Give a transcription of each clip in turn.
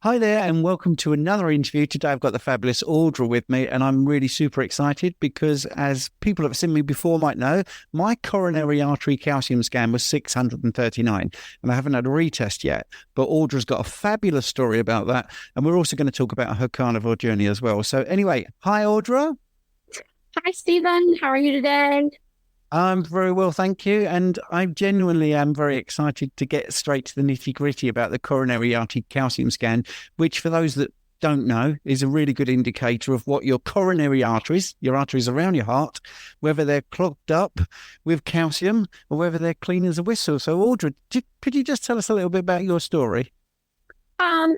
Hi there, and welcome to another interview. Today, I've got the fabulous Audra with me, and I'm really super excited because, as people that have seen me before might know, my coronary artery calcium scan was 639, and I haven't had a retest yet. But Audra's got a fabulous story about that, and we're also going to talk about her carnivore journey as well. So, anyway, hi, Audra. Hi, Stephen. How are you today? I'm very well, thank you. And I genuinely am very excited to get straight to the nitty gritty about the coronary artery calcium scan, which, for those that don't know, is a really good indicator of what your coronary arteries, your arteries around your heart, whether they're clogged up with calcium or whether they're clean as a whistle. So, Audra, could you just tell us a little bit about your story?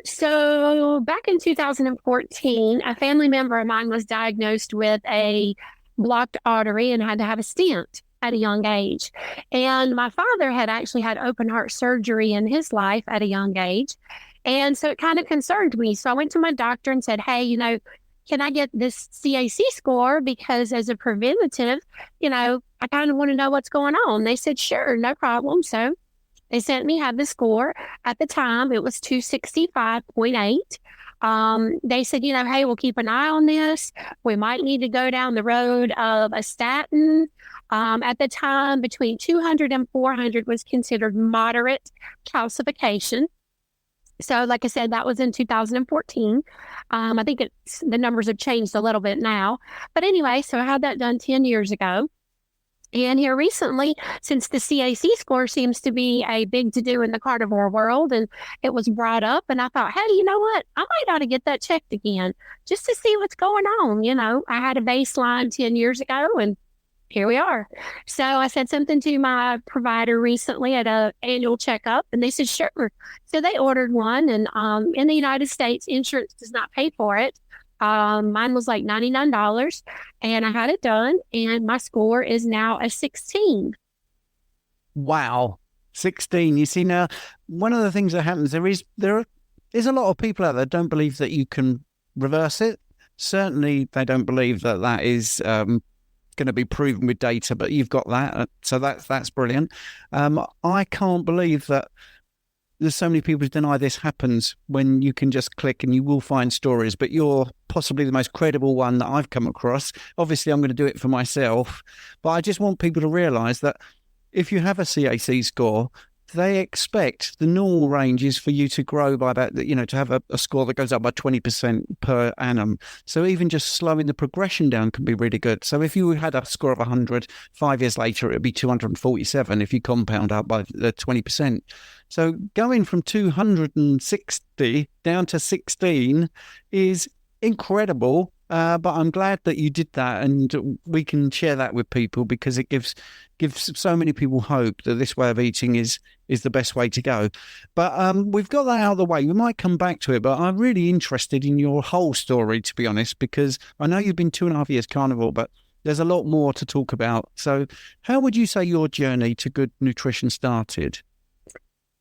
So back in 2014, a family member of mine was diagnosed with a blocked artery and had to have a stent at a young age. And my father had actually had open heart surgery in his life at a young age. And so it kind of concerned me. So I went to my doctor and said, hey, can I get this CAC score? Because as a preventative, I kind of want to know what's going on. They said, sure, no problem. So they sent me, had the score. At the time, it was 265.8. They said, hey, we'll keep an eye on this. We might need to go down the road of a statin. At the time, between 200 and 400 was considered moderate calcification. So, like I said, that was in 2014. I think the numbers have changed a little bit now. But anyway, so I had that done 10 years ago. And here recently, since the CAC score seems to be a big to do in the carnivore world, and it was brought up, and I thought, hey, you know what? I might ought to get that checked again just to see what's going on. I had a baseline 10 years ago, and here we are. So I said something to my provider recently at an annual checkup, and they said, sure. So they ordered one, and in the United States, insurance does not pay for it. Mine was like $99 and I had it done and my score is now a 16. Wow, 16. You see, now, one of the things that happens, there's a lot of people out there don't believe that you can reverse it. Certainly, they don't believe that that is going to be proven with data, but you've got that. So that's brilliant. I can't believe that there's so many people who deny this happens when you can just click and you will find stories, but you're possibly the most credible one that I've come across. Obviously, I'm going to do it for myself, but I just want people to realize that if you have a CAC score, they expect the normal range is for you to grow by about, to have a score that goes up by 20% per annum. So even just slowing the progression down can be really good. So if you had a score of 100, 5 years later, it would be 247 if you compound up by the 20%. So going from 260 down to 16 is incredible. But I'm glad that you did that, and we can share that with people because it gives so many people hope that this way of eating is the best way to go. But we've got that out of the way. We might come back to it, but I'm really interested in your whole story, to be honest, because I know you've been 2.5 years carnivore, but there's a lot more to talk about. So how would you say your journey to good nutrition started?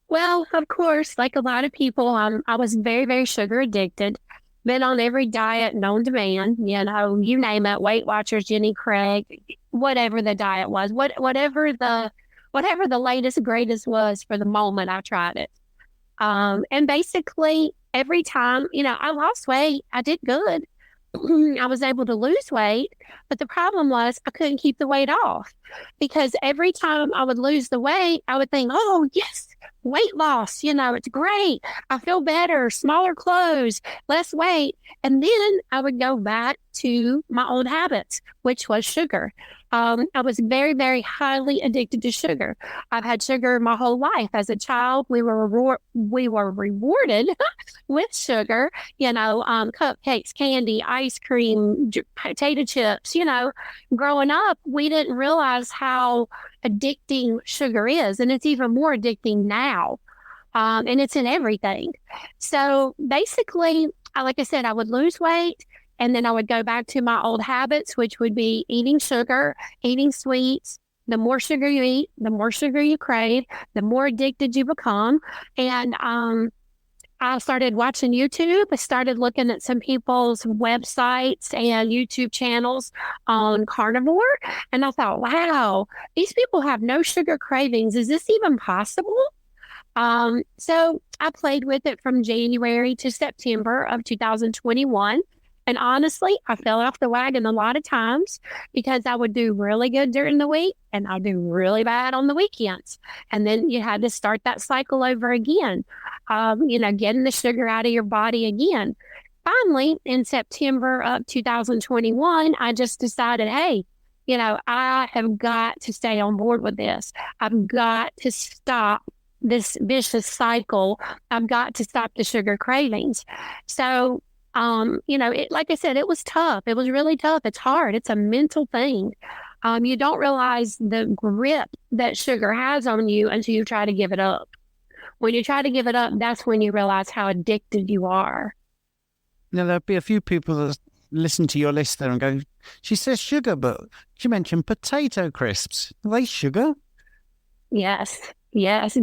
Well, of course, like a lot of people, I was very, very sugar addicted. Been on every diet known to man, you name it, Weight Watchers, Jenny Craig, whatever the diet was, whatever the latest, greatest was for the moment, I tried it. And basically every time, I lost weight, I did good. I was able to lose weight, but the problem was I couldn't keep the weight off because every time I would lose the weight, I would think, oh, yes, weight loss, it's great. I feel better, smaller clothes, less weight. And then I would go back to my old habits, which was sugar. I was very, very highly addicted to sugar. I've had sugar my whole life. As a child, we were rewarded with sugar, cupcakes, candy, ice cream, potato chips. Growing up, we didn't realize how addicting sugar is, and it's even more addicting now. And it's in everything. So basically, like I said, I would lose weight. And then I would go back to my old habits, which would be eating sugar, eating sweets. The more sugar you eat, the more sugar you crave, the more addicted you become. And I started watching YouTube. I started looking at some people's websites and YouTube channels on carnivore. And I thought, wow, these people have no sugar cravings. Is this even possible? So I played with it from January to September of 2021. And honestly, I fell off the wagon a lot of times because I would do really good during the week and I'd do really bad on the weekends. And then you had to start that cycle over again, getting the sugar out of your body again. Finally, in September of 2021, I just decided, hey, I have got to stay on board with this. I've got to stop this vicious cycle. I've got to stop the sugar cravings. So, like I said, it was tough. It was really tough. It's hard. It's a mental thing. You don't realize the grip that sugar has on you until you try to give it up. When you try to give it up, that's when you realize how addicted you are. Now, there'll be a few people that listen to your list there and go, she says sugar, but she mentioned potato crisps. Are they sugar? Yes,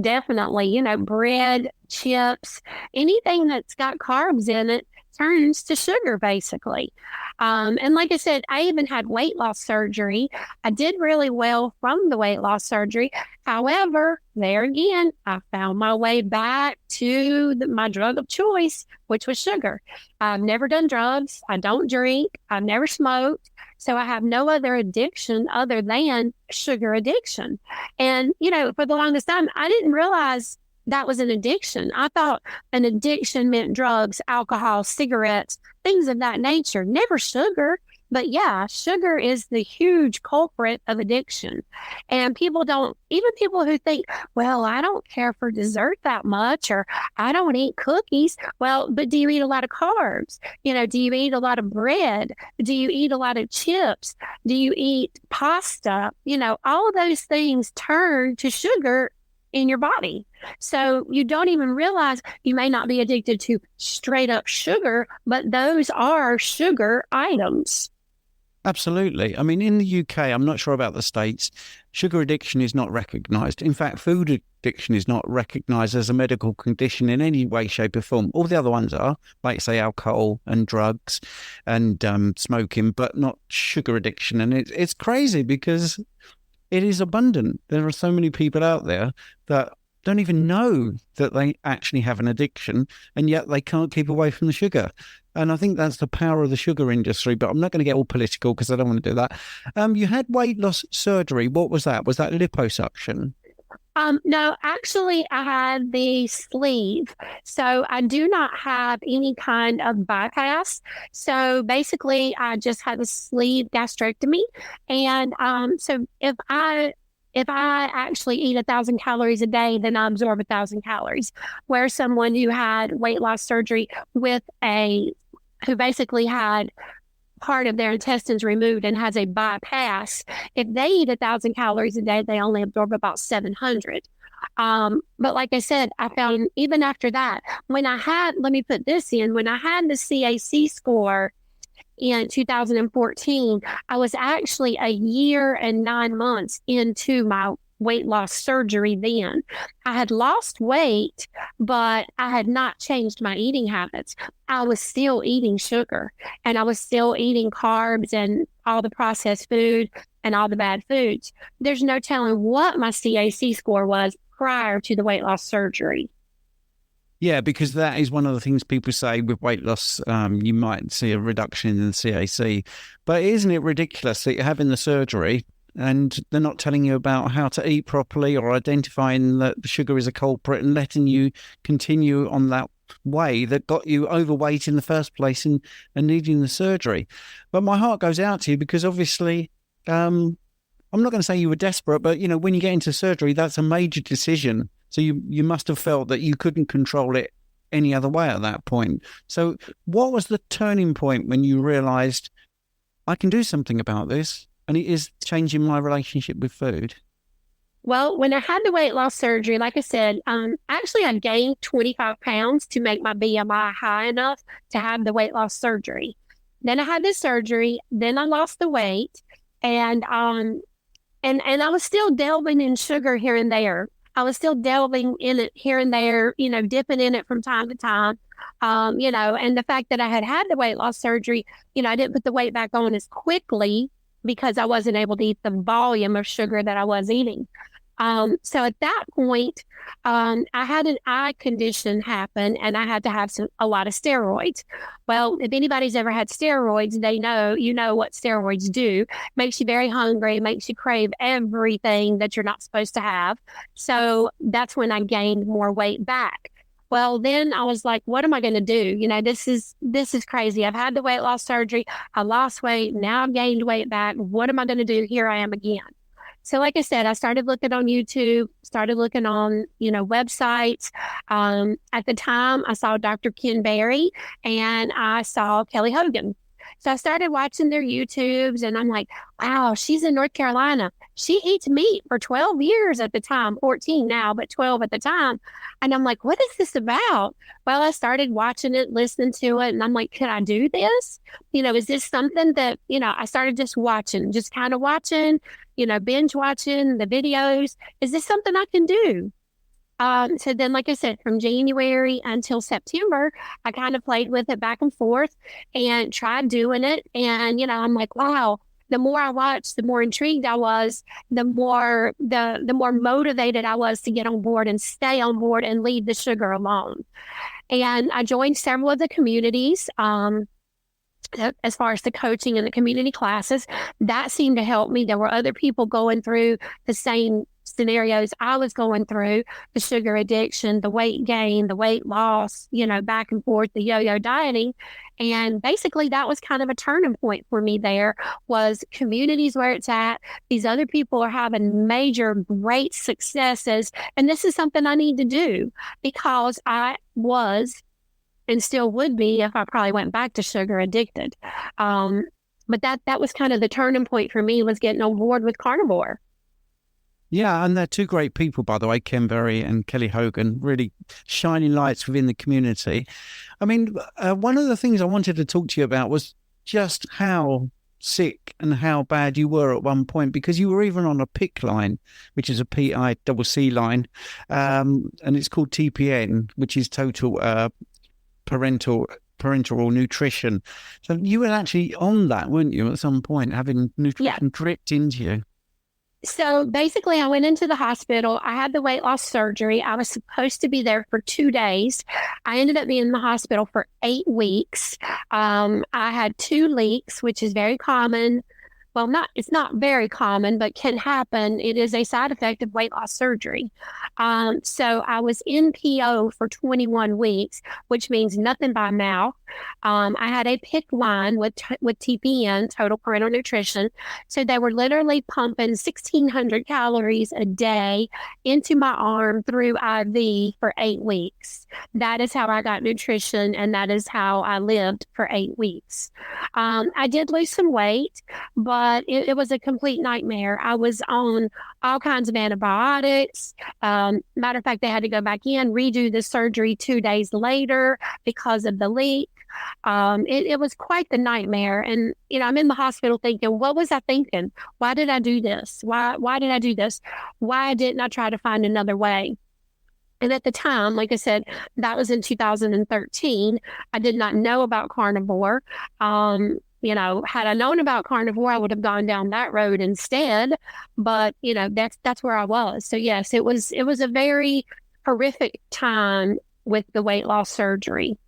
definitely. Bread, chips, anything that's got carbs in it turns to sugar, basically. And like I said, I even had weight loss surgery. I did really well from the weight loss surgery. However, there again, I found my way back to my drug of choice, which was sugar. I've never done drugs. I don't drink. I've never smoked. So I have no other addiction other than sugar addiction. And, for the longest time, I didn't realize that was an addiction. I thought an addiction meant drugs, alcohol, cigarettes, things of that nature, never sugar. But yeah, sugar is the huge culprit of addiction. And people who think, well, I don't care for dessert that much, or I don't eat cookies. Well, but do you eat a lot of carbs? Do you eat a lot of bread? Do you eat a lot of chips? Do you eat pasta? All of those things turn to sugar in your body. So you don't even realize you may not be addicted to straight up sugar, but those are sugar items. Absolutely. I mean, in the UK, I'm not sure about the States, sugar addiction is not recognised. In fact, food addiction is not recognised as a medical condition in any way, shape or form. All the other ones are, like say, alcohol and drugs and smoking, but not sugar addiction. And it's crazy because it is abundant. There are so many people out there that don't even know that they actually have an addiction, and yet they can't keep away from the sugar. And I think that's the power of the sugar industry, but I'm not going to get all political because I don't want to do that. You had weight loss surgery. What was that? Was that liposuction? No, actually, I had the sleeve. So I do not have any kind of bypass. So basically, I just had a sleeve gastrectomy. And so if I actually eat 1,000 calories a day, then I absorb 1,000 calories. Where someone who had weight loss surgery who basically had part of their intestines removed and has a bypass, if they eat 1,000 calories a day, they only absorb about 700. But like I said, I found even after that, let me put this in, when I had the CAC score in 2014, I was actually a year and 9 months into my weight loss surgery then. I had lost weight, but I had not changed my eating habits. I was still eating sugar and I was still eating carbs and all the processed food and all the bad foods. There's no telling what my CAC score was prior to the weight loss surgery. Yeah, because that is one of the things people say with weight loss. You might see a reduction in the CAC. But isn't it ridiculous that you're having the surgery and they're not telling you about how to eat properly or identifying that the sugar is a culprit and letting you continue on that way that got you overweight in the first place and needing the surgery? But my heart goes out to you because obviously, I'm not going to say you were desperate, but, when you get into surgery, that's a major decision. So you must have felt that you couldn't control it any other way at that point. So what was the turning point when you realised I can do something about this and it is changing my relationship with food? Well, when I had the weight loss surgery, like I said, actually I gained 25 pounds to make my BMI high enough to have the weight loss surgery. Then I had the surgery, then I lost the weight, and I was still delving in sugar here and there. I was still delving in it here and there, dipping in it from time to time, and the fact that I had the weight loss surgery, I didn't put the weight back on as quickly because I wasn't able to eat the volume of sugar that I was eating. So at that point, I had an eye condition happen and I had to have a lot of steroids. Well, if anybody's ever had steroids, you know what steroids do. Makes you very hungry, makes you crave everything that you're not supposed to have. So that's when I gained more weight back. Well, then I was like, what am I going to do? This is crazy. I've had the weight loss surgery. I lost weight. Now I've gained weight back. What am I going to do? Here I am again. So like I said, I started looking on YouTube, started looking on, websites. At the time, I saw Dr. Ken Berry and I saw Kelly Hogan. So I started watching their YouTubes and I'm like, wow, she's in North Carolina. She eats meat for 12 years at the time, 14 now, but 12 at the time. And I'm like, what is this about? Well, I started watching it, listening to it. And I'm like, can I do this? Is this something that, I started just watching, just kind of watching, binge watching the videos. Is this something I can do? So then, like I said, from January until September, I kind of played with it back and forth and tried doing it. And, I'm like, wow, the more I watched, the more intrigued I was, the more motivated I was to get on board and stay on board and leave the sugar alone. And I joined several of the communities. As far as the coaching and the community classes, that seemed to help me. There were other people going through the same scenarios I was going through, the sugar addiction, the weight gain, the weight loss, back and forth, the yo-yo dieting. And basically that was kind of a turning point for me. There was communities where it's at. These other people are having major, great successes. And this is something I need to do because I was and still would be if I probably went back to sugar addicted. But that was kind of the turning point for me, was getting on board with carnivore. Yeah, and they're two great people, by the way, Ken Berry and Kelly Hogan, really shining lights within the community. I mean, one of the things I wanted to talk to you about was just how sick and how bad you were at one point, because you were even on a PICC line, which is a PICC line, and it's called TPN, which is total parental nutrition. So you were actually on that, weren't you, at some point, having nutrition dripped into you? So basically, I went into the hospital. I had the weight loss surgery. I was supposed to be there for 2 days. I ended up being in the hospital for 8 weeks. I had 2 leaks, which is very common. Well, it's not very common, but can happen. It is a side effect of weight loss surgery. So I was in PO for 21 weeks, which means nothing by mouth. I had a PICC line with TPN, total parental nutrition. So they were literally pumping 1,600 calories a day into my arm through IV for 8 weeks. That is how I got nutrition, and that is how I lived for 8 weeks. I did lose some weight, but it was a complete nightmare. I was on all kinds of antibiotics. Matter of fact, they had to go back in, redo the surgery 2 days later because of the leak. It was quite the nightmare. And, I'm in the hospital thinking, what was I thinking? Why did I do this? Why did I do this? Why didn't I try to find another way? And at the time, like I said, that was in 2013. I did not know about carnivore. Had I known about carnivore, I would have gone down that road instead. But, that's where I was. So yes, it was a very horrific time with the weight loss surgery.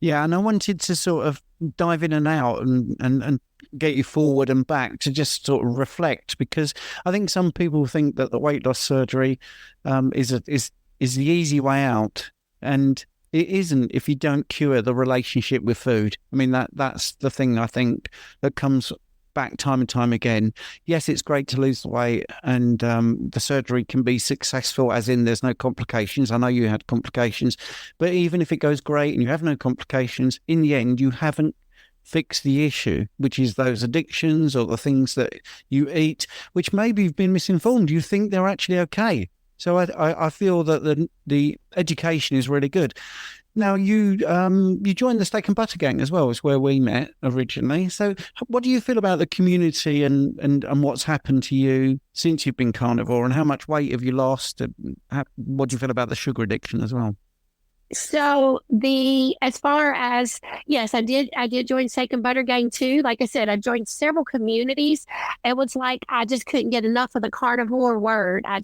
Yeah, and I wanted to sort of dive in and out and get you forward and back to just sort of reflect, because I think some people think that the weight loss surgery is the easy way out, and it isn't if you don't cure the relationship with food. I mean, that's the thing I think that comes back time and time again. Yes, it's great to lose the weight, and the surgery can be successful, as in there's no complications. I know you had complications, but even if it goes great and you have no complications, in the end, you haven't fixed the issue, which is those addictions or the things that you eat, which maybe you've been misinformed. You think they're actually okay. So I feel that the education is really good. Now, you joined the Steak and Butter Gang as well, is where we met originally. So what do you feel about the community and what's happened to you since you've been carnivore, and how much weight have you lost? What do you feel about the sugar addiction as well? So as far as, yes, I did join Steak and Butter Gang too. Like I said, I joined several communities. It was like I just couldn't get enough of the carnivore word. I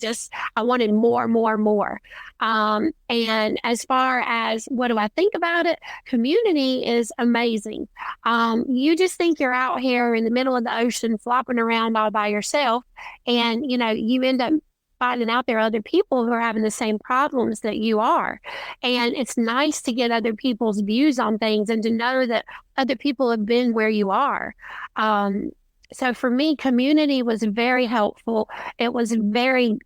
wanted more, more, more. And as far as what do I think about it, community is amazing. You just think you're out here in the middle of the ocean flopping around all by yourself, and you end up finding out there are other people who are having the same problems that you are. And it's nice to get other people's views on things and to know that other people have been where you are. So for me, community was very helpful. It was very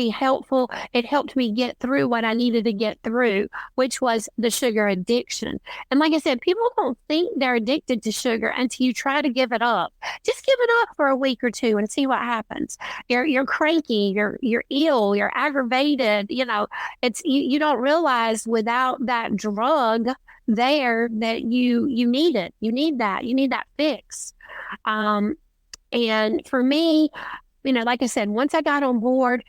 helpful. It helped me get through what I needed to get through, which was the sugar addiction. And like I said, people don't think they're addicted to sugar until you try to give it up. Just give it up for a week or two and see what happens. You're cranky, you're ill, you're aggravated. You don't realize without that drug there that you need it. You need that fix. And for me, like I said, once I got on board,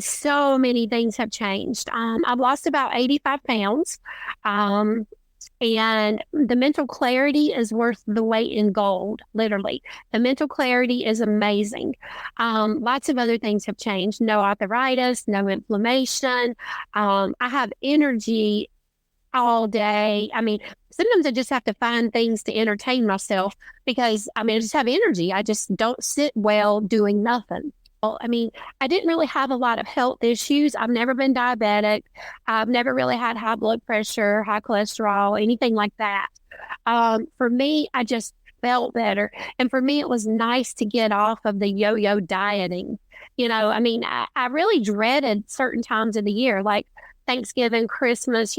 so many things have changed. I've lost about 85 pounds. And the mental clarity is worth the weight in gold, literally. The mental clarity is amazing. Lots of other things have changed. No arthritis, no inflammation. I have energy all day. Sometimes I just have to find things to entertain myself because I just have energy. I just don't sit well doing nothing. Well, I didn't really have a lot of health issues. I've never been diabetic. I've never really had high blood pressure, high cholesterol, anything like that. For me, I just felt better. And for me, it was nice to get off of the yo-yo dieting. I really dreaded certain times of the year, like Thanksgiving, Christmas,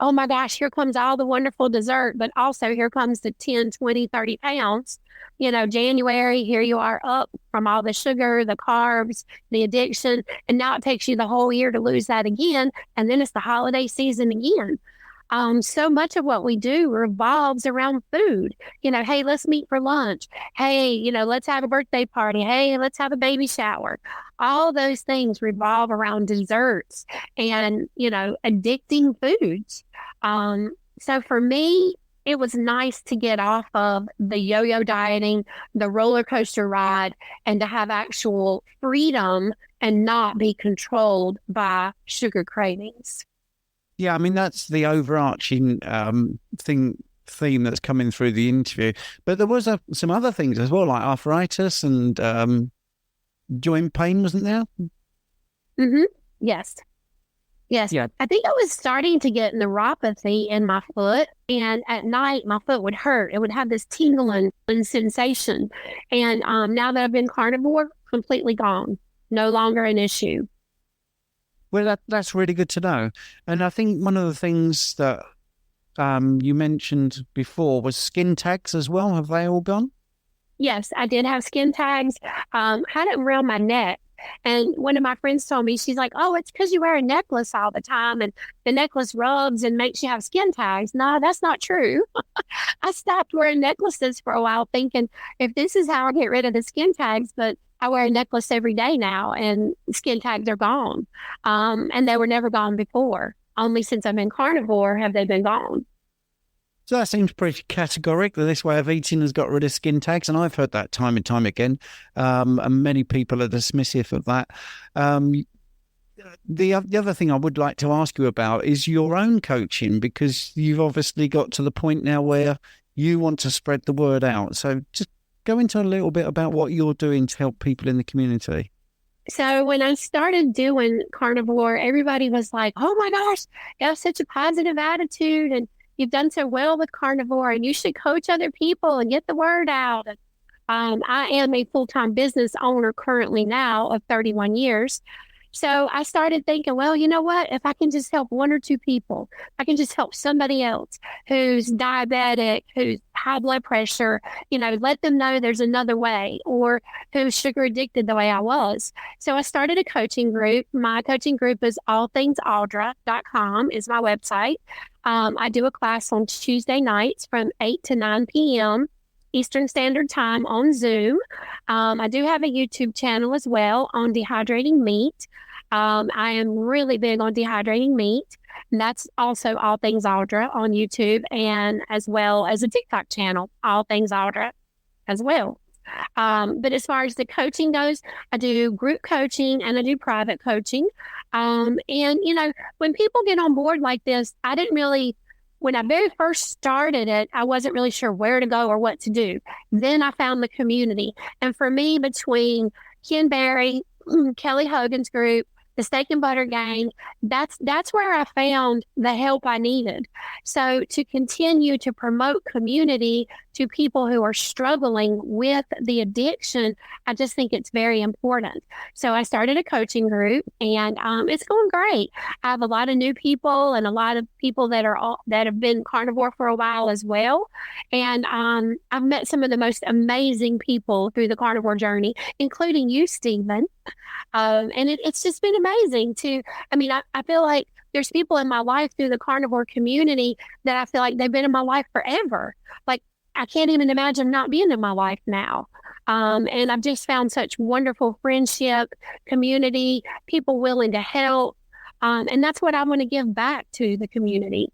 oh my gosh, here comes all the wonderful dessert, but also here comes the 10, 20, 30 pounds. January, here you are up from all the sugar, the carbs, the addiction, and now it takes you the whole year to lose that again, and then it's the holiday season again. So much of what we do revolves around food. Hey, let's meet for lunch. Hey, let's have a birthday party. Hey, let's have a baby shower. All those things revolve around desserts and, addicting foods. So for me, it was nice to get off of the yo-yo dieting, the roller coaster ride, and to have actual freedom and not be controlled by sugar cravings. Yeah, that's the overarching theme that's coming through the interview. But there was some other things as well, like arthritis and joint pain, wasn't there? Mm-hmm. Yes. Yeah. I think I was starting to get neuropathy in my foot, and at night my foot would hurt. It would have this tingling sensation. And now that I've been carnivore, completely gone. No longer an issue. Well, that's really good to know. And I think one of the things that you mentioned before was skin tags as well. Have they all gone? Yes, I did have skin tags. Had it around my neck. And one of my friends told me, she's like, oh, it's because you wear a necklace all the time and the necklace rubs and makes you have skin tags. No, that's not true. I stopped wearing necklaces for a while thinking if this is how I get rid of the skin tags, but I wear a necklace every day now and skin tags are gone. And they were never gone before. Only since I've been carnivore have they been gone. So that seems pretty categorical. This way of eating has got rid of skin tags, and I've heard that time and time again. And many people are dismissive of that. The other thing I would like to ask you about is your own coaching, because you've obviously got to the point now where you want to spread the word out. So just go into a little bit about what you're doing to help people in the community. So when I started doing carnivore, everybody was like, oh my gosh, you have such a positive attitude and you've done so well with carnivore and you should coach other people and get the word out. I am a full-time business owner currently now of 31 years. So I started thinking, well, you know what? If I can just help one or two people, I can just help somebody else who's diabetic, who's high blood pressure, let them know there's another way, or who's sugar addicted the way I was. So I started a coaching group. My coaching group is allthingsaudra.com is my website. I do a class on Tuesday nights from 8 to 9 p.m. Eastern Standard Time on Zoom. I do have a YouTube channel as well on dehydrating meat. I am really big on dehydrating meat. And that's also All Things Audra on YouTube, and as well as a TikTok channel, All Things Audra as well. But as far as the coaching goes, I do group coaching and I do private coaching. And, when people get on board like this, I didn't really, when I very first started it, I wasn't really sure where to go or what to do. Then I found the community. And for me, between Ken Berry, Kelly Hogan's group, the Steak and Butter Gang, that's where I found the help I needed. So to continue to promote community to people who are struggling with the addiction, I just think it's very important. So I started a coaching group, and it's going great. I have a lot of new people and a lot of people that have been carnivore for a while as well. And I've met some of the most amazing people through the carnivore journey, including you, Stephen. And it's just been amazing I feel like there's people in my life through the carnivore community that I feel like they've been in my life forever. Like, I can't even imagine not being in my life now. And I've just found such wonderful friendship, community, people willing to help. And that's what I want to give back to the community.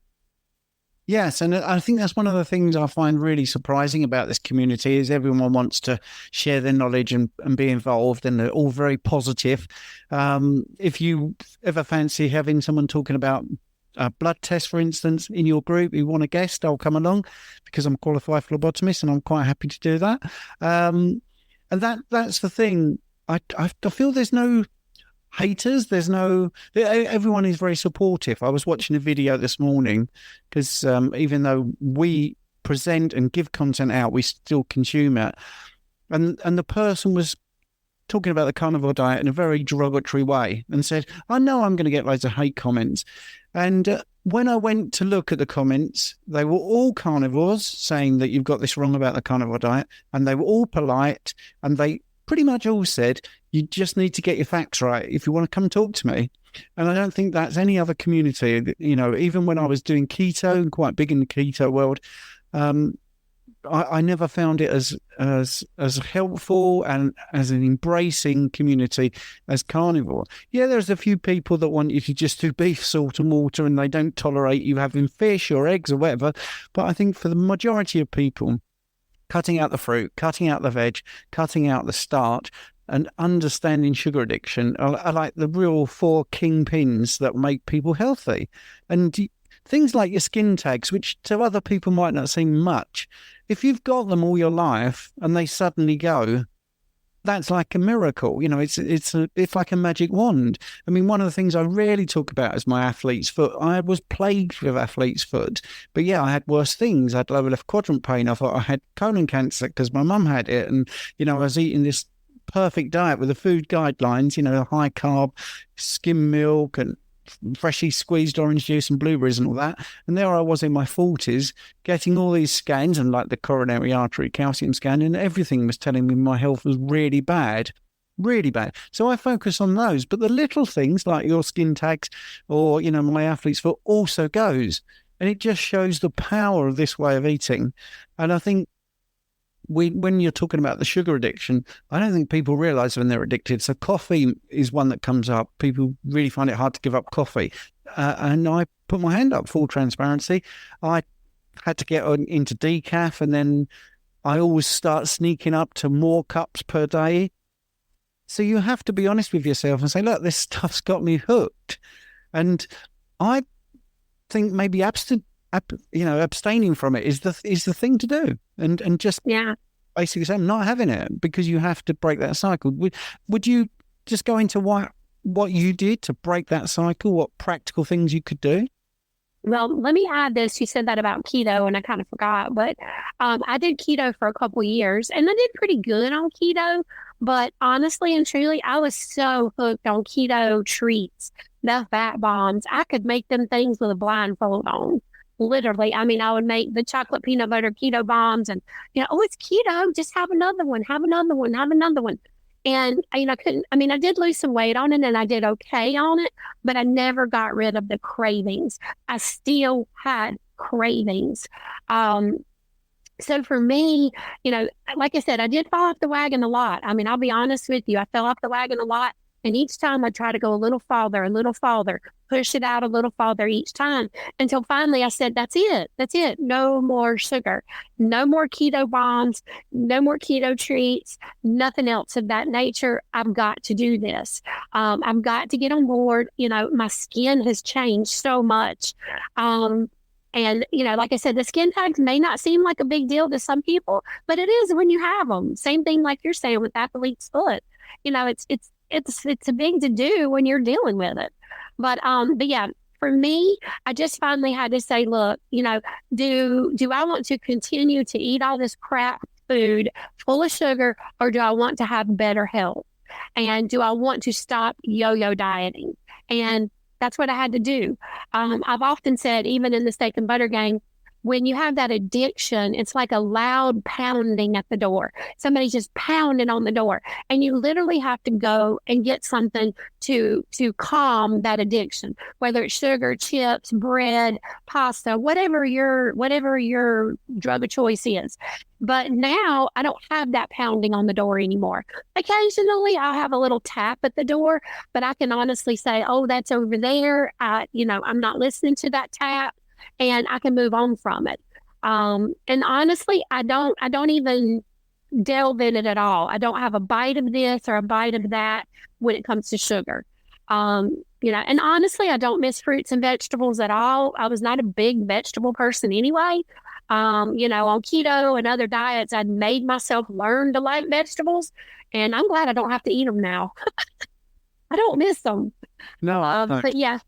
Yes, and I think that's one of the things I find really surprising about this community is everyone wants to share their knowledge and be involved, and they're all very positive. If you ever fancy having someone talking about a blood test, for instance, in your group, you want a guest, I'll come along because I'm a qualified phlebotomist and I'm quite happy to do that. And that's the thing. I feel there's no haters. Everyone is very supportive. I was watching a video this morning because even though we present and give content out, we still consume it. And the person was talking about the carnivore diet in a very derogatory way and said, I know I'm going to get loads of hate comments. And when I went to look at the comments, they were all carnivores saying that you've got this wrong about the carnivore diet. And they were all polite, and they pretty much all said, you just need to get your facts right if you want to come talk to me. And I don't think that's any other community. Even when I was doing keto and quite big in the keto world, I never found it as helpful and as an embracing community as carnivore. Yeah, there's a few people that want you to just do beef, salt and water, and they don't tolerate you having fish or eggs or whatever. But I think for the majority of people, cutting out the fruit, cutting out the veg, cutting out the starch, and understanding sugar addiction are like the real four kingpins that make people healthy. And things like your skin tags, which to other people might not seem much, if you've got them all your life and they suddenly go, that's like a miracle. It's like a magic wand. I mean, one of the things I rarely talk about is my athlete's foot. I was plagued with athlete's foot, but yeah, I had worse things. I had lower left quadrant pain. I thought I had colon cancer because my mum had it. And, I was eating this perfect diet with the food guidelines, high carb, skim milk and freshly squeezed orange juice and blueberries and all that. And there I was in my 40s getting all these scans, and like the coronary artery calcium scan, and everything was telling me my health was really bad. Really bad. So I focus on those. But the little things like your skin tags or, my athlete's foot also goes. And it just shows the power of this way of eating. And I think when you're talking about the sugar addiction, I don't think people realize when they're addicted. So coffee is one that comes up. People really find it hard to give up coffee. And I put my hand up, full transparency. I had to get into decaf, and then I always start sneaking up to more cups per day. So you have to be honest with yourself and say, look, this stuff's got me hooked. And I think maybe abstaining from it is the thing to do, and just basically say I'm not having it, because you have to break that cycle. Would you just go into what you did to break that cycle? What practical things you could do? Well, let me add this. You said that about keto, and I kind of forgot, but I did keto for a couple of years, and I did pretty good on keto. But honestly and truly, I was so hooked on keto treats, the fat bombs. I could make them things with a blindfold on. Literally. I mean, I would make the chocolate peanut butter keto bombs, and, it's keto. Just have another one, have another one, have another one. And, I did lose some weight on it, and I did okay on it, but I never got rid of the cravings. I still had cravings. So for me, like I said, I did fall off the wagon a lot. I mean, I'll be honest with you. I fell off the wagon a lot And each time I try to go a little farther, push it out a little farther each time until finally I said, that's it. That's it. No more sugar, no more keto bombs, no more keto treats, nothing else of that nature. I've got to do this. I've got to get on board. My skin has changed so much. And, like I said, the skin tags may not seem like a big deal to some people, but it is when you have them. Same thing like you're saying with athlete's foot. It's a big to do when you're dealing with it. But yeah, for me, I just finally had to say, look, do I want to continue to eat all this crap food full of sugar, or do I want to have better health? And do I want to stop yo-yo dieting? And that's what I had to do. I've often said, even in the steak and butter gang, when you have that addiction, it's like a loud pounding at the door. Somebody's just pounding on the door, and you literally have to go and get something to calm that addiction, whether it's sugar, chips, bread, pasta, whatever your drug of choice is. But now I don't have that pounding on the door anymore. Occasionally I'll have a little tap at the door, but I can honestly say, oh, that's over there. I'm not listening to that tap. And I can move on from it. And honestly, I don't even delve in it at all. I don't have a bite of this or a bite of that when it comes to sugar. And honestly, I don't miss fruits and vegetables at all. I was not a big vegetable person anyway. On keto and other diets, I'd made myself learn to like vegetables, and I'm glad I don't have to eat them now. I don't miss them. No, but yeah.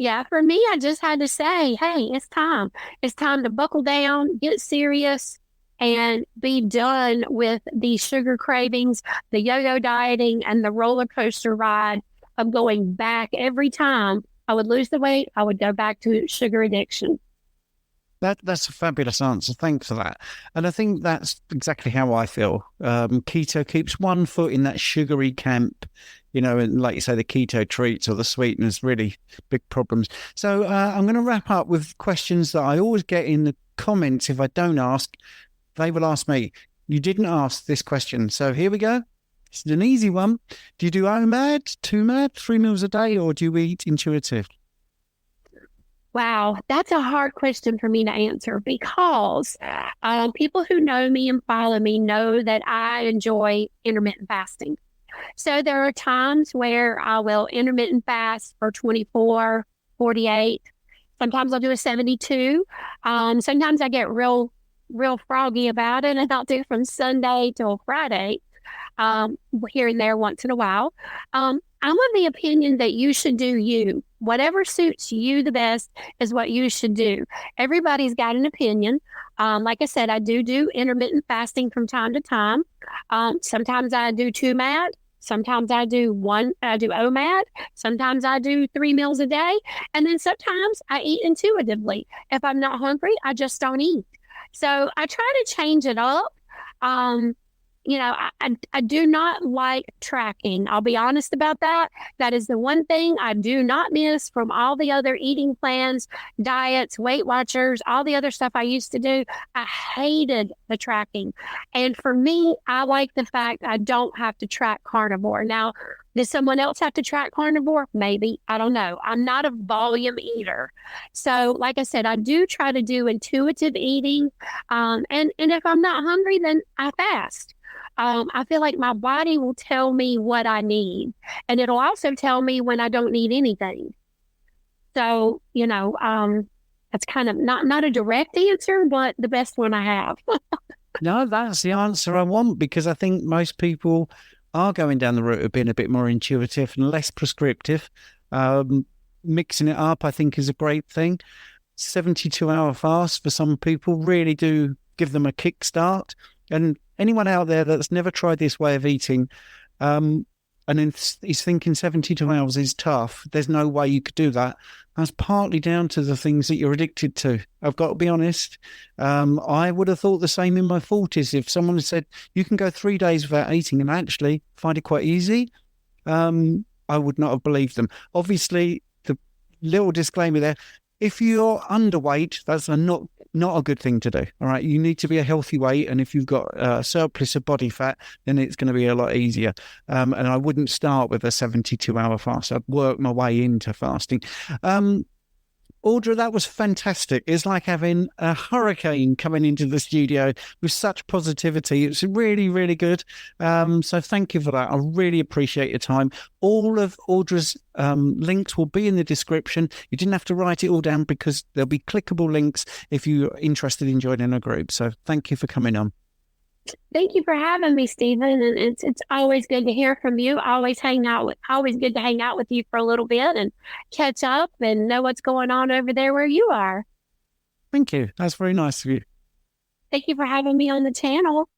Yeah, for me, I just had to say, hey, it's time. It's time to buckle down, get serious, and be done with the sugar cravings, the yo-yo dieting, and the roller coaster ride of going back every time I would lose the weight. I would go back to sugar addiction. That's a fabulous answer. Thanks for that. And I think that's exactly how I feel. Keto keeps one foot in that sugary camp, and like you say, the keto treats or the sweeteners, really big problems. So I'm going to wrap up with questions that I always get in the comments. If I don't ask, they will ask me. You didn't ask this question. So here we go. It's an easy one. Do you do OMAD, 2MAD, 3 meals a day, or do you eat intuitive? Wow, that's a hard question for me to answer because people who know me and follow me know that I enjoy intermittent fasting. So there are times where I will intermittent fast for 24, 48. Sometimes I'll do a 72. Sometimes I get real froggy about it, and I'll do from Sunday till Friday, here and there once in a while. I'm of the opinion that you should do you. Whatever suits you the best is what you should do. Everybody's got an opinion. Like I said, I do intermittent fasting from time to time. Sometimes I do 2MAD. Sometimes I do OMAD. Sometimes I do 3 meals a day. And then sometimes I eat intuitively. If I'm not hungry, I just don't eat. So I try to change it up. I do not like tracking. I'll be honest about that. That is the one thing I do not miss from all the other eating plans, diets, Weight Watchers, all the other stuff I used to do. I hated the tracking. And for me, I like the fact I don't have to track carnivore. Now, does someone else have to track carnivore? Maybe. I don't know. I'm not a volume eater. So like I said, I do try to do intuitive eating. And if I'm not hungry, then I fast. I feel like my body will tell me what I need, and it'll also tell me when I don't need anything. So, that's kind of not a direct answer, but the best one I have. No, that's the answer I want, because I think most people are going down the route of being a bit more intuitive and less prescriptive. Mixing it up, I think, is a great thing. 72-hour fast for some people really do give them a kickstart. And anyone out there that's never tried this way of eating and is thinking 72 hours is tough, there's no way you could do that. That's partly down to the things that you're addicted to. I've got to be honest. I would have thought the same in my 40s. If someone had said, you can go 3 days without eating and actually find it quite easy, I would not have believed them. Obviously, the little disclaimer there, if you're underweight, that's not not a good thing to do. All right. You need to be a healthy weight. And if you've got a surplus of body fat, then it's going to be a lot easier. And I wouldn't start with a 72-hour fast. I'd work my way into fasting. Audra, that was fantastic. It's like having a hurricane coming into the studio with such positivity. It's really, really good. So thank you for that. I really appreciate your time. All of Audra's links will be in the description. You didn't have to write it all down because there'll be clickable links if you're interested in joining a group. So thank you for coming on. Thank you for having me, Stephen. And it's always good to hear from you. Always good to hang out with you for a little bit and catch up and know what's going on over there where you are. Thank you. That's very nice of you. Thank you for having me on the channel.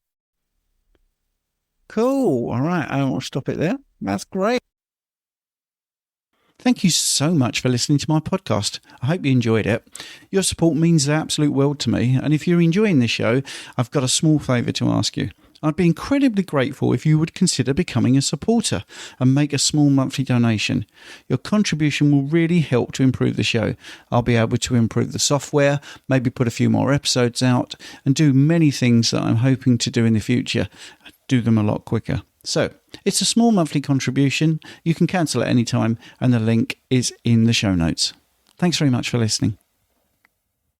Cool. All right. I will stop it there. That's great. Thank you so much for listening to my podcast. I hope you enjoyed it. Your support means the absolute world to me. And if you're enjoying this show, I've got a small favour to ask you. I'd be incredibly grateful if you would consider becoming a supporter and make a small monthly donation. Your contribution will really help to improve the show. I'll be able to improve the software, maybe put a few more episodes out, and do many things that I'm hoping to do in the future. Do them a lot quicker. So, it's a small monthly contribution. You can cancel at any time, and the link is in the show notes. Thanks very much for listening.